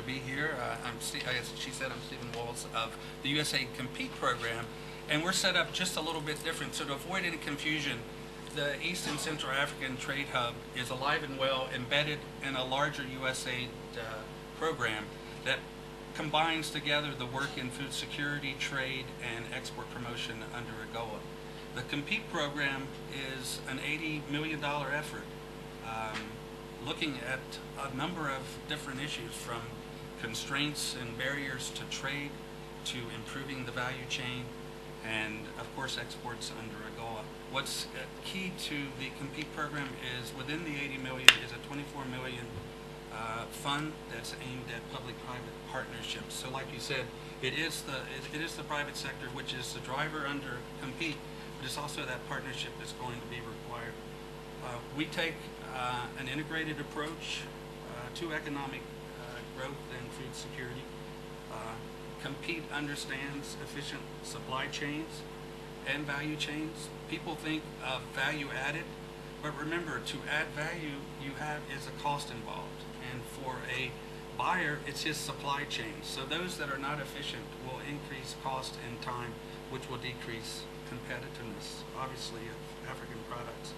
To be here. As she said, I'm Stephen Walls of the USA Compete program, and we're set up just a little bit different. So to avoid any confusion, the East and Central African Trade Hub is alive and well embedded in a larger USAID program that combines together the work in food security, trade, and export promotion under AGOA. The Compete program is an $80 million effort looking at a number of different issues, from constraints and barriers to trade, to improving the value chain, and of course exports under AGOA. What's key to the Compete program is within the 80 million is a 24 million fund that's aimed at public-private partnerships. So like you said, it is the private sector which is the driver under Compete, but it's also that partnership that's going to be required. We take an integrated approach to economic growth and food security. Compete understands efficient supply chains and value chains. People think of value added, but remember, to add value is a cost involved, and for a buyer it's his supply chain. So those that are not efficient will increase cost and time, which will decrease competitiveness, obviously, of African products.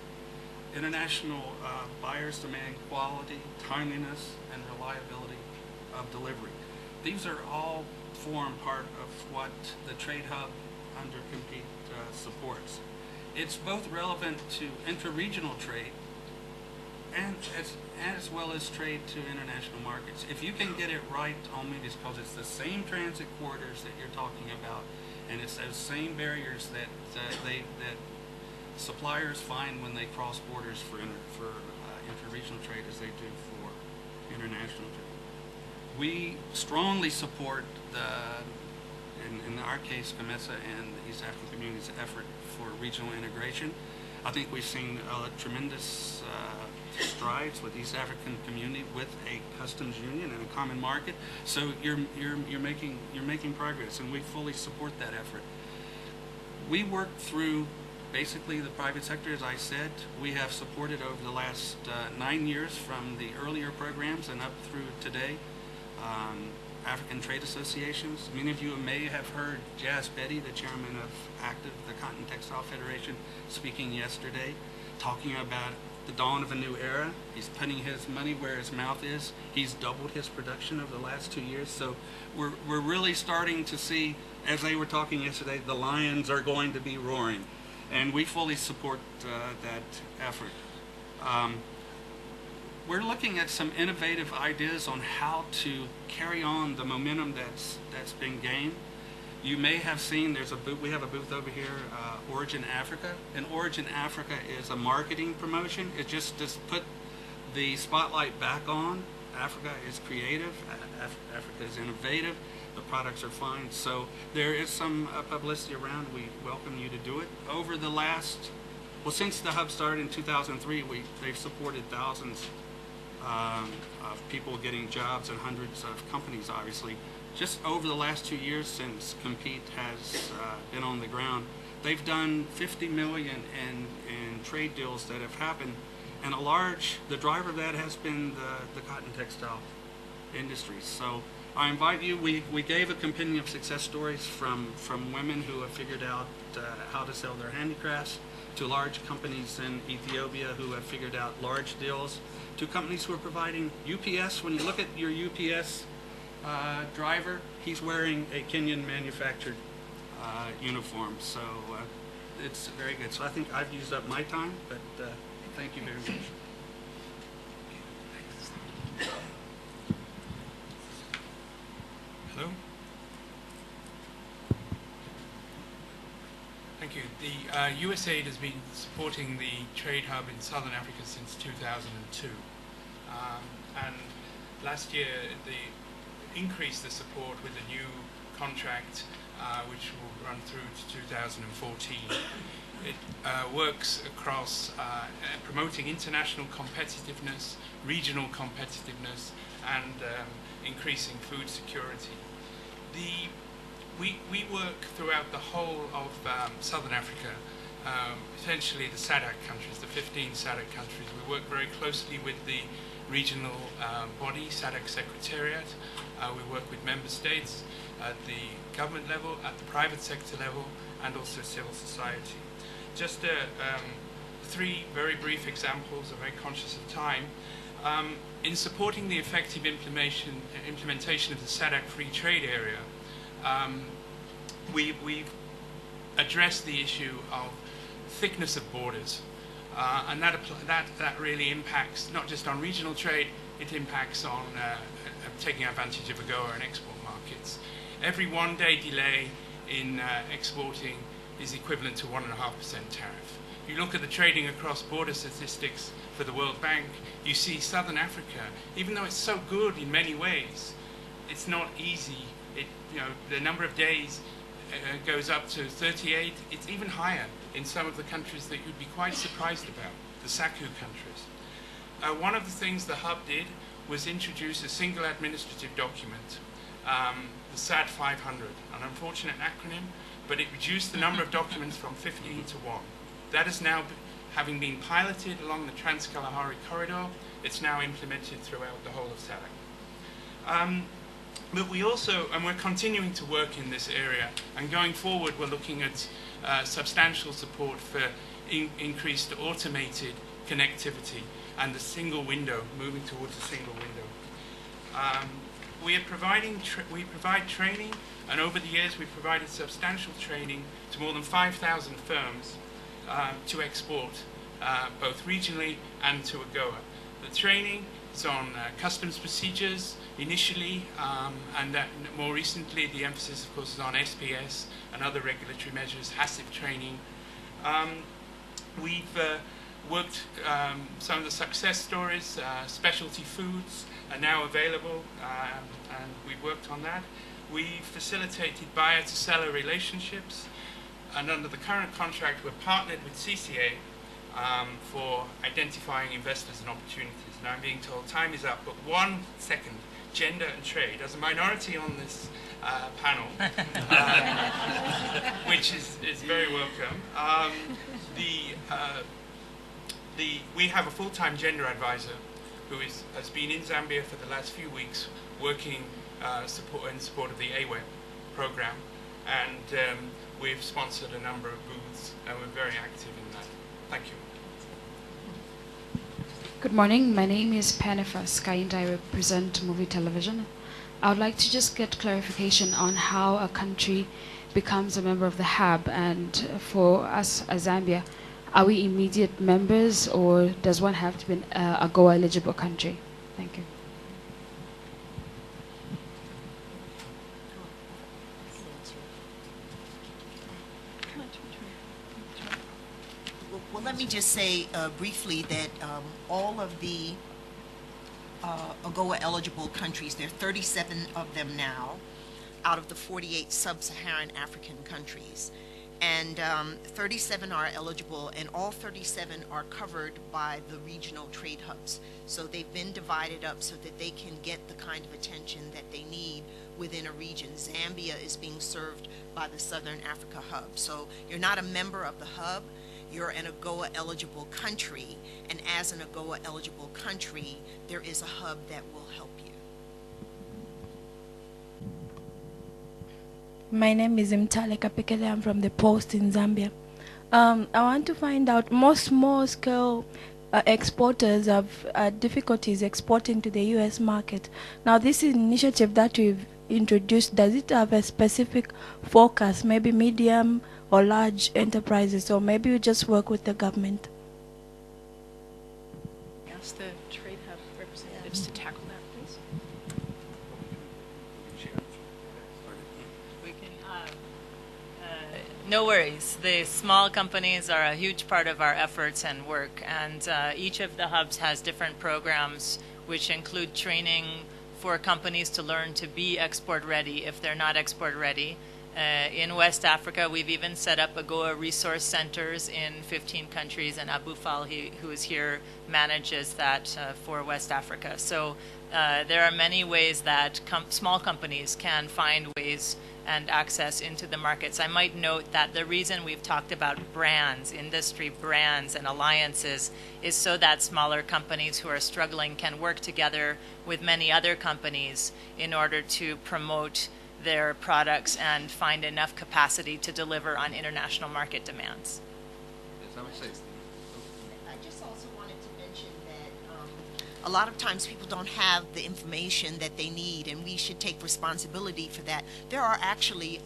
International buyers demand quality, timeliness, and reliability of delivery. These are all form part of what the Trade Hub under Compete supports. It's both relevant to intra-regional trade and as well as trade to international markets. If you can get it right on me, because it's the same transit corridors that you're talking about, and it's those same barriers that suppliers find when they cross borders for inter-regional trade as they do for international trade. We strongly support in our case, COMESA and the East African Community's effort for regional integration. I think we've seen tremendous strides with East African Community with a customs union and a common market. So you're making progress, and we fully support that effort. We work through basically the private sector, as I said. We have supported over the last 9 years, from the earlier programs and up through today, African trade associations. Many of you may have heard Jazz Betty, the chairman of ACTIV, the Cotton Textile Federation, speaking yesterday, talking about the dawn of a new era. He's putting his money where his mouth is. He's doubled his production over the last 2 years. So we're really starting to see, as they were talking yesterday, the lions are going to be roaring. And we fully support that effort. We're looking at some innovative ideas on how to carry on the momentum that's been gained. You may have seen we have a booth over here, Origin Africa. And Origin Africa is a marketing promotion. It just put the spotlight back on. Africa is creative, Africa is innovative, the products are fine. So there is some publicity around. We welcome you to do it. Over the last, since the hub started in 2003, they've supported thousands of people getting jobs and hundreds of companies, obviously. Just over the last 2 years since Compete has been on the ground, they've done 50 million in trade deals that have happened, and the driver of that has been the cotton textile industry. So I invite you, we gave a compendium of success stories from women who have figured out how to sell their handicrafts, to large companies in Ethiopia who have figured out large deals, to companies who are providing UPS. When you look at your UPS driver, he's wearing a Kenyan manufactured uniform. So it's very good. So I think I've used up my time, but thank you very much. Hello. Thank you. The USAID has been supporting the Trade Hub in Southern Africa since 2002. And last year they increased the support with a new contract which will run through to 2014. It works across promoting international competitiveness, regional competitiveness, and increasing food security. We work throughout the whole of Southern Africa essentially the SADC countries, the 15 SADC countries. We work very closely with the regional body, SADC Secretariat. We work with member states at the government level, at the private sector level, and also civil society. Just three very brief examples. I'm very conscious of time. In supporting the effective implementation of the SADC free trade area, we've addressed the issue of thickness of borders, and that really impacts not just on regional trade, it impacts on taking advantage of AGOA and export markets. Every 1 day delay in exporting is equivalent to 1.5% tariff. You look at the trading across border statistics for the World Bank, you see Southern Africa, even though it's so good in many ways, it's not easy. The number of days goes up to 38. It's even higher in some of the countries that you'd be quite surprised about, the SACU countries. One of the things the hub did was introduce a single administrative document, the SAD 500, an unfortunate acronym, but it reduced the number of documents from 15 to 1. That is now, having been piloted along the Trans-Kalahari corridor, it's now implemented throughout the whole of SADC. But we also, and we're continuing to work in this area, and going forward we're looking at substantial support for increased automated connectivity and a single window, moving towards a single window. We provide training, and over the years we've provided substantial training to more than 5,000 firms to export, both regionally and to AGOA. The training is on customs procedures initially, and more recently the emphasis, of course, is on SPS and other regulatory measures, HACCP training. We've worked some of the success stories. Specialty foods are now available, and we've worked on that. We facilitated buyer-to-seller relationships, and under the current contract we're partnered with CCA for identifying investors and opportunities. Now I'm being told time is up, but 1 second. Gender and trade. As a minority on this panel, which is very welcome, we have a full-time gender advisor who has been in Zambia for the last few weeks working in support of the AGOA program, and we've sponsored a number of booths, and we're very active in that. Thank you. Good morning. My name is Panifa Sky, and I represent Movie Television. I would like to just get clarification on how a country becomes a member of the hub, and for us as Zambia, are we immediate members, or does one have to be an AGOA eligible country? Thank you. Well, let me just say briefly that all of the AGOA eligible countries, there are 37 of them now out of the 48 sub-Saharan African countries. And 37 are eligible, and all 37 are covered by the regional trade hubs. So they've been divided up so that they can get the kind of attention that they need within a region. Zambia is being served by the Southern Africa hub. So you're not a member of the hub, you're an AGOA eligible country, and as an AGOA eligible country, there is a hub that will help you. My name is Mtale Kapekele. I'm from the Post in Zambia. I want to find out, most small-scale exporters have difficulties exporting to the U.S. market. Now, this initiative that we've introduced, does it have a specific focus, maybe medium or large enterprises, or maybe you just work with the government? Ask the trade hub representatives to tackle that, please. No worries. The small companies are a huge part of our efforts and work, and each of the hubs has different programs which include training for companies to learn to be export ready if they're not export ready. In West Africa, we've even set up AGOA resource centers in 15 countries, and Abu Fal, who is here, manages that for West Africa. So there are many ways that small companies can find ways and access into the markets. I might note that the reason we've talked about brands, industry brands and alliances, is so that smaller companies who are struggling can work together with many other companies in order to promote their products and find enough capacity to deliver on international market demands. Yes, I would say. I just also wanted to mention that a lot of times people don't have the information that they need, and we should take responsibility for that. There are actually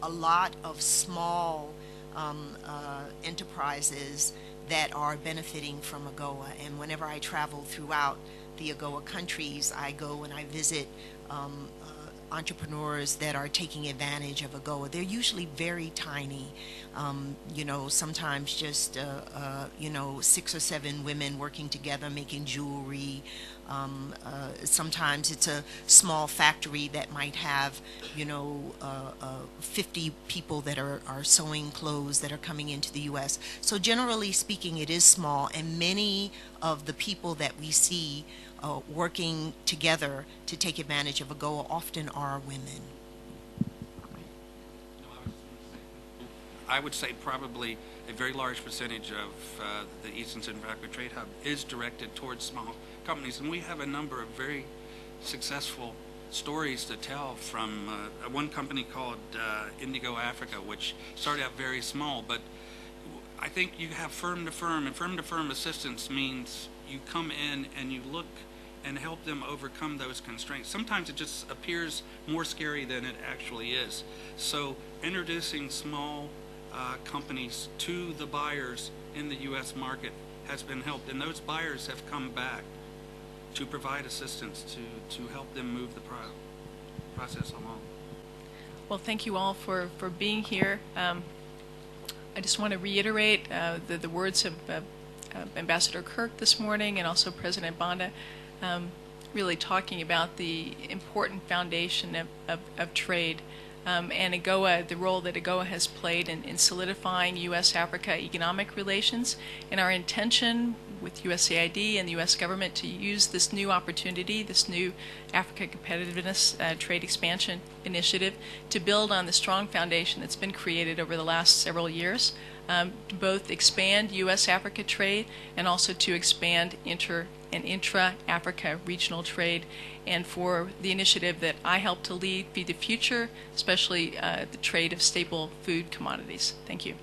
a lot of small enterprises that are benefiting from AGOA, and whenever I travel throughout the AGOA countries, I go and I visit entrepreneurs that are taking advantage of AGOA. They're usually very tiny, sometimes just 6 or 7 women working together making jewelry. Sometimes it's a small factory that might have 50 people that are sewing clothes that are coming into the U.S. So generally speaking, it is small, and many of the people that we see working together to take advantage of AGOA often are women. I would say probably a very large percentage of the Eastern Central Africa Trade Hub is directed towards small companies, and we have a number of very successful stories to tell from one company called Indigo Africa, which started out very small, but I think you have firm-to-firm, and firm-to-firm assistance means you come in and you look and help them overcome those constraints. Sometimes it just appears more scary than it actually is. So introducing small companies to the buyers in the U.S. market has been helped, and those buyers have come back to provide assistance to help them move the process along. Well, thank you all for being here. I just want to reiterate the words of Ambassador Kirk this morning, and also President Banda, really talking about the important foundation of trade, and AGOA, the role that AGOA has played in solidifying U.S.-Africa economic relations, and our intention with USAID and the U.S. government to use this new opportunity, this new Africa Competitiveness Trade Expansion Initiative, to build on the strong foundation that's been created over the last several years, to both expand U.S.-Africa trade and also to expand inter- and intra-Africa regional trade, and for the initiative that I helped to lead, Feed the Future, especially the trade of staple food commodities. Thank you.